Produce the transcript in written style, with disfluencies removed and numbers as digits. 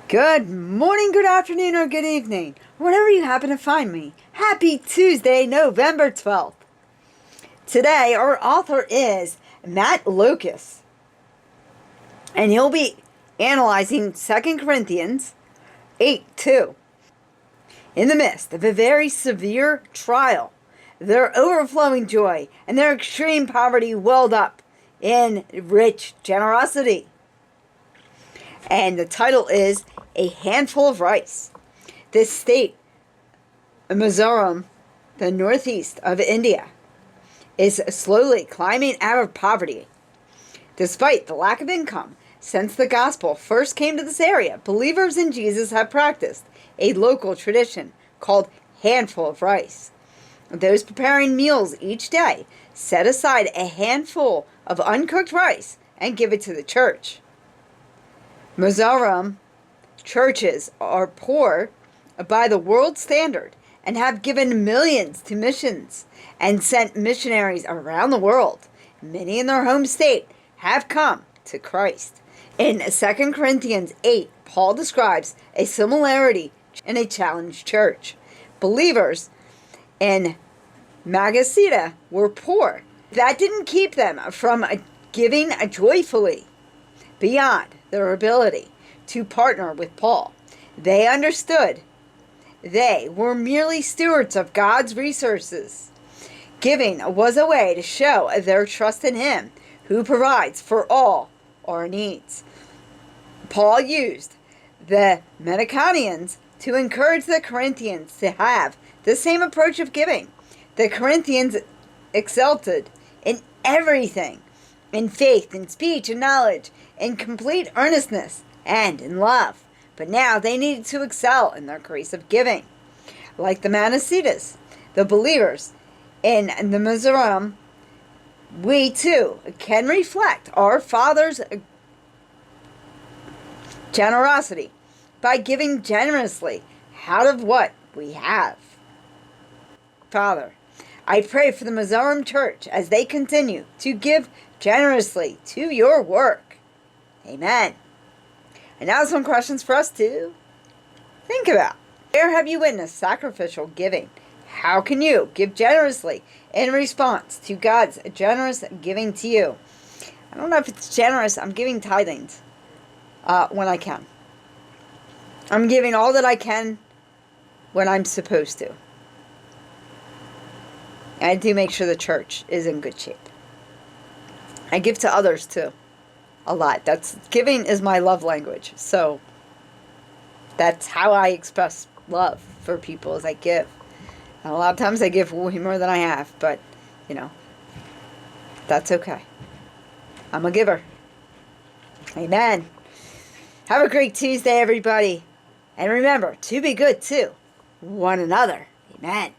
Good morning, good afternoon, or good evening, wherever you happen to find me. Happy Tuesday, November 12th. Today, our author is Matt Lucas, and he'll be analyzing 2 Corinthians 8:2. In the midst of a very severe trial, their overflowing joy and their extreme poverty welled up in rich generosity. And the title is A Handful of Rice. This state, Mizoram, the northeast of India, is slowly climbing out of poverty. Despite the lack of income, since the gospel first came to this area, believers in Jesus have practiced a local tradition called handful of rice. Those preparing meals each day set aside a handful of uncooked rice and give it to the church. Mizoram churches are poor by the world standard and have given millions to missions and sent missionaries around the world. Many in their home state have come to Christ. In 2 Corinthians 8, Paul describes a similarity in a challenged church. Believers in Magadha were poor. That didn't keep them from giving joyfully beyond their ability to partner with Paul. They understood they were merely stewards of God's resources. Giving was a way to show their trust in Him, who provides for all our needs. Paul used the Macedonians to encourage the Corinthians to have the same approach of giving. The Corinthians excelled in everything, in faith, in speech, in knowledge, in complete earnestness, and in love. But now they needed to excel in their grace of giving. Like the Manassites, the believers in the Mizoram, we too can reflect our Father's generosity by giving generously out of what we have. Father, I pray for the Mizoram Church as they continue to give generously to your work. Amen. And now some questions for us to think about. Where have you witnessed sacrificial giving? How can you give generously in response to God's generous giving to you? I don't know if it's generous. I'm giving tithings when I can. I'm giving all that I can when I'm supposed to. And I do make sure the church is in good shape. I give to others too. A lot. Giving is my love language. So that's how I express love for people, as I give. And a lot of times I give way more than I have, but that's okay. I'm a giver. Amen. Have a great Tuesday, everybody. And remember to be good to one another. Amen.